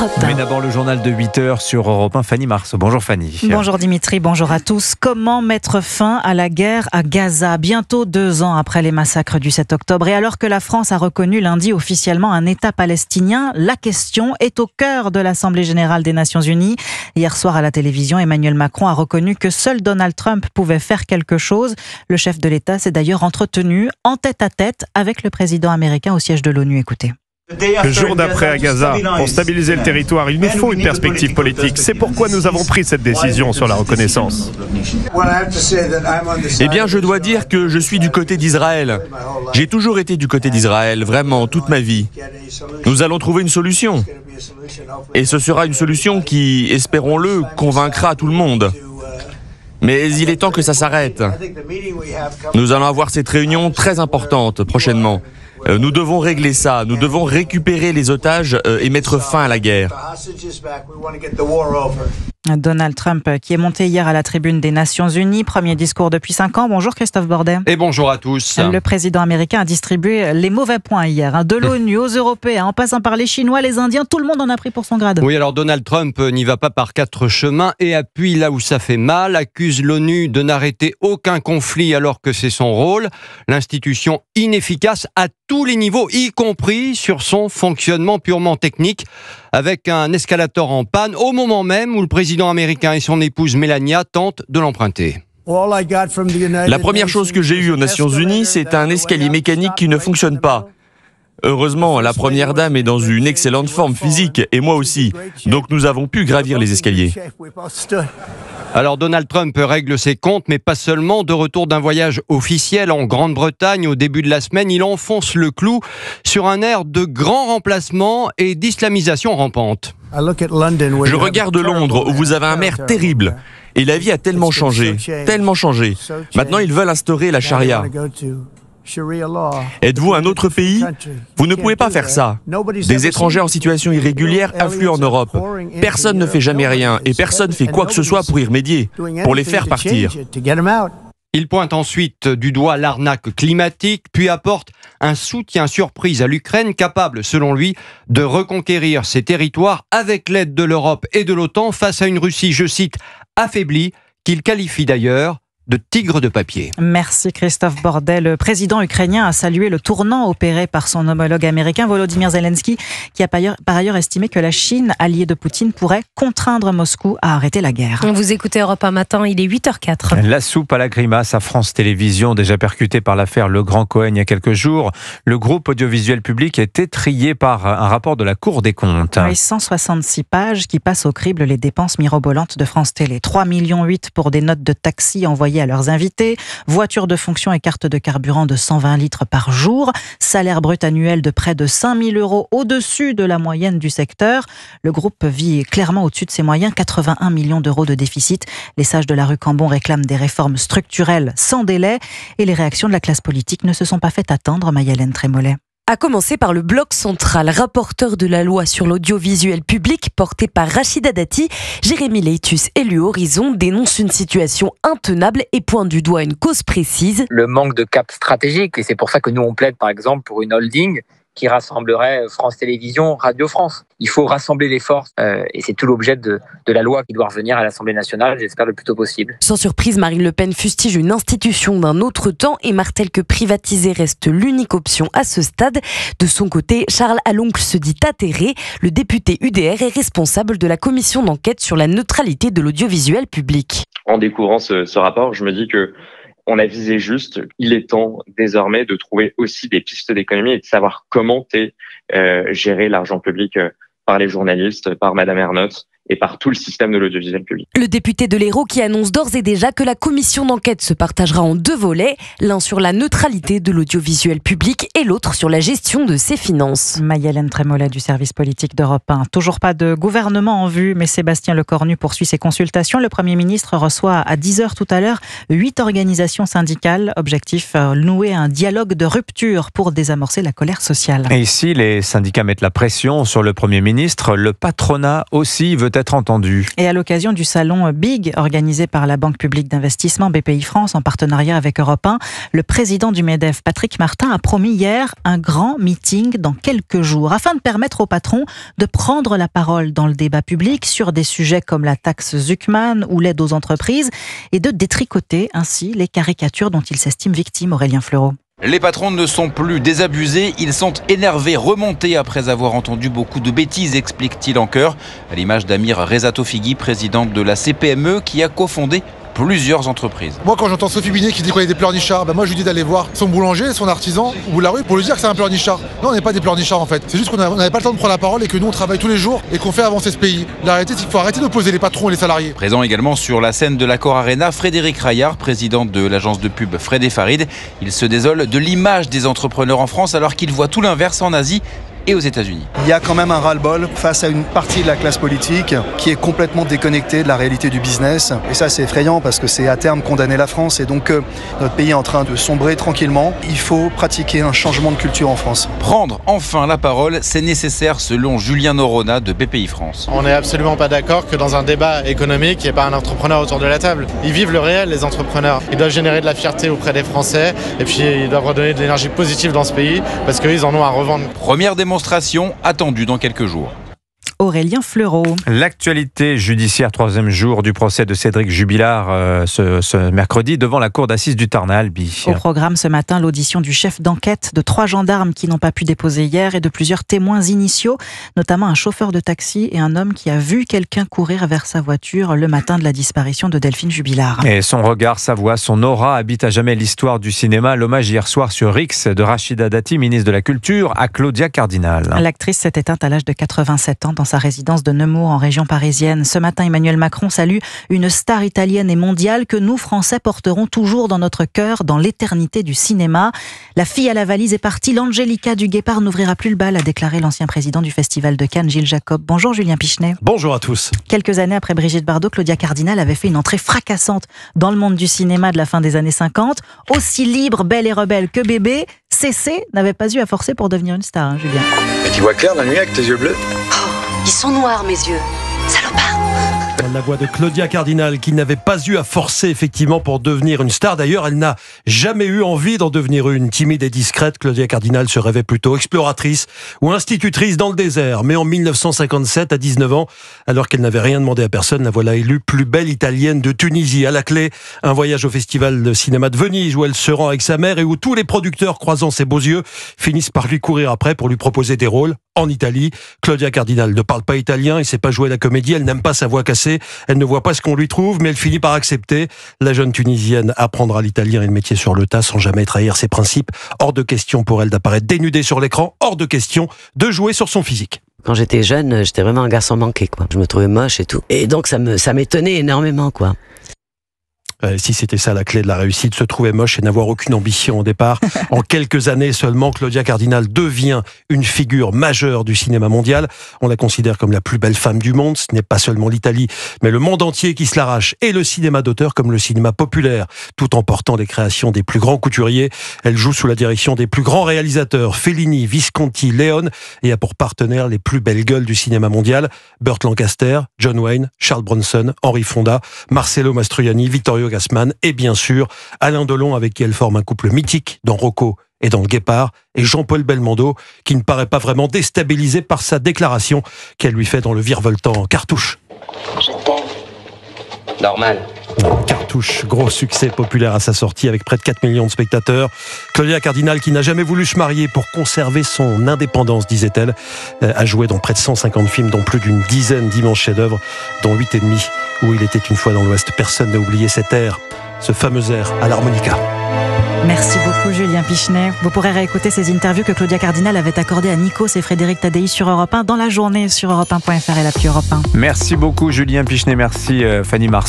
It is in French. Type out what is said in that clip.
Europe 1. Mais d'abord le journal de 8h sur Europe 1, Fanny Marceau. Bonjour Fanny. Bonjour Dimitri, bonjour à tous. Comment mettre fin à la guerre à Gaza, bientôt 2 ans après les massacres du 7 octobre et alors que la France a reconnu lundi officiellement un État palestinien, la question est au cœur de l'Assemblée générale des Nations Unies. Hier soir à la télévision, Emmanuel Macron a reconnu que seul Donald Trump pouvait faire quelque chose. Le chef de l'État s'est d'ailleurs entretenu en tête-à-tête avec le président américain au siège de l'ONU. Écoutez. Le jour d'après à Gaza, pour stabiliser le territoire, il nous faut une perspective politique. C'est pourquoi nous avons pris cette décision sur la reconnaissance. Eh bien, je dois dire que je suis du côté d'Israël. J'ai toujours été du côté d'Israël, vraiment, toute ma vie. Nous allons trouver une solution. Et ce sera une solution qui, espérons-le, convaincra tout le monde. Mais il est temps que ça s'arrête. Nous allons avoir cette réunion très importante prochainement. Nous devons régler ça, nous devons récupérer les otages et mettre fin à la guerre. Donald Trump qui est monté hier à la tribune des Nations Unies, premier discours depuis 5 ans. Bonjour Christophe Bordet. Et bonjour à tous. Le président américain a distribué les mauvais points hier, de l'ONU aux Européens, en passant par les Chinois, les Indiens, tout le monde en a pris pour son grade. Oui, alors Donald Trump n'y va pas par 4 chemins et appuie là où ça fait mal, accuse l'ONU de n'arrêter aucun conflit alors que c'est son rôle, l'institution inefficace à tous les niveaux, y compris sur son fonctionnement purement technique, avec un escalator en panne au moment même où le président américain et son épouse Melania tentent de l'emprunter. La première chose que j'ai eue aux Nations Unies, c'est un escalier mécanique qui ne fonctionne pas. Heureusement, la première dame est dans une excellente forme physique, et moi aussi. Donc nous avons pu gravir les escaliers. Alors Donald Trump règle ses comptes, mais pas seulement. De retour d'un voyage officiel en Grande-Bretagne au début de la semaine, il enfonce le clou sur un air de grand remplacement et d'islamisation rampante. Je regarde Londres, où vous avez un maire terrible. Et la vie a tellement changé, tellement changé. Maintenant, ils veulent instaurer la charia. Êtes-vous un autre pays? Vous ne pouvez pas faire ça. Des étrangers en situation irrégulière affluent en Europe. Personne ne fait jamais rien et personne ne fait quoi que ce soit pour y remédier, pour les faire partir. Il pointe ensuite du doigt l'arnaque climatique, puis apporte un soutien surprise à l'Ukraine capable, selon lui, de reconquérir ses territoires avec l'aide de l'Europe et de l'OTAN face à une Russie, je cite, affaiblie, qu'il qualifie d'ailleurs de tigre de papier. Merci Christophe Bordet. Le président ukrainien a salué le tournant opéré par son homologue américain Volodymyr Zelensky, qui a par ailleurs estimé que la Chine, alliée de Poutine, pourrait contraindre Moscou à arrêter la guerre. Vous écoutez Europe 1 matin, il est 8h04. La soupe à la grimace à France Télévisions, déjà percutée par l'affaire Le Grand Cohen il y a quelques jours. Le groupe audiovisuel public a été trié par un rapport de la Cour des comptes. Oui, 166 pages qui passent au crible les dépenses mirobolantes de France Télé. 3,8 millions pour des notes de taxi envoyées à leurs invités, voitures de fonction et cartes de carburant de 120 litres par jour, salaire brut annuel de près de 5 000 € au-dessus de la moyenne du secteur. Le groupe vit clairement au-dessus de ses moyens, 81 millions d'euros de déficit. Les sages de la rue Cambon réclament des réformes structurelles sans délai et les réactions de la classe politique ne se sont pas fait attendre, Maï-Hélène Trémollet. À commencer par le bloc central, rapporteur de la loi sur l'audiovisuel public porté par Rachida Dati, Jérémy Leitus, élu Horizon, dénonce une situation intenable et pointe du doigt une cause précise. Le manque de cap stratégique, et c'est pour ça que nous on plaide par exemple pour une holding qui rassemblerait France Télévisions, Radio France. Il faut rassembler les forces et c'est tout l'objet de la loi qui doit revenir à l'Assemblée nationale, j'espère le plus tôt possible. Sans surprise, Marine Le Pen fustige une institution d'un autre temps et martèle que privatiser reste l'unique option à ce stade. De son côté, Charles Aloncle se dit atterré. Le député UDR est responsable de la commission d'enquête sur la neutralité de l'audiovisuel public. En découvrant ce rapport, je me dis que on a visé juste. Il est temps désormais de trouver aussi des pistes d'économie et de savoir comment gérer l'argent public par les journalistes, par Madame Ernotte et par tout le système de l'audiovisuel public. Le député de l'Hérault qui annonce d'ores et déjà que la commission d'enquête se partagera en 2 volets, l'un sur la neutralité de l'audiovisuel public et l'autre sur la gestion de ses finances. Maï-Hélène Trémollet du service politique d'Europe 1. Toujours pas de gouvernement en vue, mais Sébastien Lecornu poursuit ses consultations. Le Premier ministre reçoit à 10h tout à l'heure 8 organisations syndicales. Objectif, nouer un dialogue de rupture pour désamorcer la colère sociale. Et ici, les syndicats mettent la pression sur le Premier ministre. Le patronat aussi veut être entendus. Et à l'occasion du salon Big, organisé par la Banque publique d'investissement BPI France en partenariat avec Europe 1, le président du MEDEF, Patrick Martin, a promis hier un grand meeting dans quelques jours, afin de permettre aux patrons de prendre la parole dans le débat public sur des sujets comme la taxe Zuckman ou l'aide aux entreprises, et de détricoter ainsi les caricatures dont ils s'estiment victimes. Aurélien Fleureau. Les patrons ne sont plus désabusés, ils sont énervés, remontés après avoir entendu beaucoup de bêtises, explique-t-il en chœur, à l'image d'Amir Rezatofighi, présidente de la CPME, qui a cofondé plusieurs entreprises. Moi, quand j'entends Sophie Binet qui dit qu'on est des pleurnichards, moi je lui dis d'aller voir son boulanger, son artisan ou la rue pour lui dire que c'est un pleurnichard. Non, on n'est pas des pleurnichards en fait. C'est juste qu'on n'avait pas le temps de prendre la parole et que nous on travaille tous les jours et qu'on fait avancer ce pays. La réalité, c'est qu'il faut arrêter d'opposer les patrons et les salariés. Présent également sur la scène de l'Accor Arena, Frédéric Raillard, président de l'agence de pub Fred et Farid. Il se désole de l'image des entrepreneurs en France alors qu'il voit tout l'inverse en Asie et aux États-Unis. Il y a quand même un ras-le-bol face à une partie de la classe politique qui est complètement déconnectée de la réalité du business. Et ça, c'est effrayant parce que c'est à terme condamner la France. Et donc, notre pays est en train de sombrer tranquillement. Il faut pratiquer un changement de culture en France. Prendre enfin la parole, c'est nécessaire selon Julien Noronha de BPI France. On n'est absolument pas d'accord que dans un débat économique, il n'y ait pas un entrepreneur autour de la table. Ils vivent le réel, les entrepreneurs. Ils doivent générer de la fierté auprès des Français et puis ils doivent redonner de l'énergie positive dans ce pays parce qu'ils en ont à revendre. Première démonstration attendue dans quelques jours. Aurélien Fleureau. L'actualité judiciaire, 3e jour du procès de Cédric Jubilard ce mercredi devant la cour d'assises du Tarn à Albi. Au programme ce matin, l'audition du chef d'enquête, de 3 gendarmes qui n'ont pas pu déposer hier et de plusieurs témoins initiaux, notamment un chauffeur de taxi et un homme qui a vu quelqu'un courir vers sa voiture le matin de la disparition de Delphine Jubilard. Et son regard, sa voix, son aura habitent à jamais l'histoire du cinéma. L'hommage hier soir sur X de Rachida Dati, ministre de la Culture, à Claudia Cardinal. L'actrice s'est éteinte à l'âge de 87 ans dans sa résidence de Nemours en région parisienne. Ce matin, Emmanuel Macron salue une star italienne et mondiale que nous, Français, porterons toujours dans notre cœur, dans l'éternité du cinéma. La fille à la valise est partie. L'Angelica du Guépard n'ouvrira plus le bal, a déclaré l'ancien président du Festival de Cannes, Gilles Jacob. Bonjour Julien Pichenet. Bonjour à tous. Quelques années après Brigitte Bardot, Claudia Cardinal avait fait une entrée fracassante dans le monde du cinéma de la fin des années 50. Aussi libre, belle et rebelle que bébé, Cécé n'avait pas eu à forcer pour devenir une star, Julien. Mais tu vois clair la nuit avec tes yeux bleus? Ils sont noirs, mes yeux. Salopard. La voix de Claudia Cardinal qui n'avait pas eu à forcer effectivement pour devenir une star. D'ailleurs, elle n'a jamais eu envie d'en devenir une. Timide et discrète, Claudia Cardinal se rêvait plutôt exploratrice ou institutrice dans le désert. Mais en 1957, à 19 ans, alors qu'elle n'avait rien demandé à personne, la voilà élue plus belle italienne de Tunisie. À la clé, un voyage au Festival de cinéma de Venise où elle se rend avec sa mère et où tous les producteurs, croisant ses beaux yeux, finissent par lui courir après pour lui proposer des rôles. En Italie, Claudia Cardinal ne parle pas italien, elle ne sait pas jouer la comédie, elle n'aime pas sa voix cassée, elle ne voit pas ce qu'on lui trouve, mais elle finit par accepter. La jeune Tunisienne apprendra l'italien et le métier sur le tas sans jamais trahir ses principes. Hors de question pour elle d'apparaître dénudée sur l'écran, hors de question de jouer sur son physique. Quand j'étais jeune, j'étais vraiment un garçon manqué, quoi. Je me trouvais moche et tout. Et donc ça m'étonnait énormément, quoi. Si c'était ça la clé de la réussite, se trouver moche et n'avoir aucune ambition au départ. En quelques années seulement, Claudia Cardinal devient une figure majeure du cinéma mondial. On la considère comme la plus belle femme du monde. Ce n'est pas seulement l'Italie, mais le monde entier qui se l'arrache. Et le cinéma d'auteur comme le cinéma populaire, tout en portant les créations des plus grands couturiers. Elle joue sous la direction des plus grands réalisateurs, Fellini, Visconti, Leone, et a pour partenaires les plus belles gueules du cinéma mondial. Burt Lancaster, John Wayne, Charles Bronson, Henry Fonda, Marcello Mastroianni, Vittorio Gassman et bien sûr Alain Delon avec qui elle forme un couple mythique dans Rocco et dans Le Guépard, et Jean-Paul Belmondo qui ne paraît pas vraiment déstabilisé par sa déclaration qu'elle lui fait dans le virevoltant Cartouche. Je t'aime. Normal. Cartouche, gros succès populaire à sa sortie avec près de 4 millions de spectateurs. Claudia Cardinal, qui n'a jamais voulu se marier pour conserver son indépendance, disait-elle, a joué dans près de 150 films, dont plus d'une dizaine d'immenses chefs-d'œuvre, dont 8 et demi, où il était une fois dans l'Ouest. Personne n'a oublié cet air, ce fameux air à l'harmonica. Merci beaucoup Julien Pichenet. Vous pourrez réécouter ces interviews que Claudia Cardinal avait accordées à Nikos et Frédéric Tadei sur Europe 1 dans la journée sur europe1.fr et l'appli Europe 1. Merci beaucoup Julien Pichenet, merci Fanny Marceau.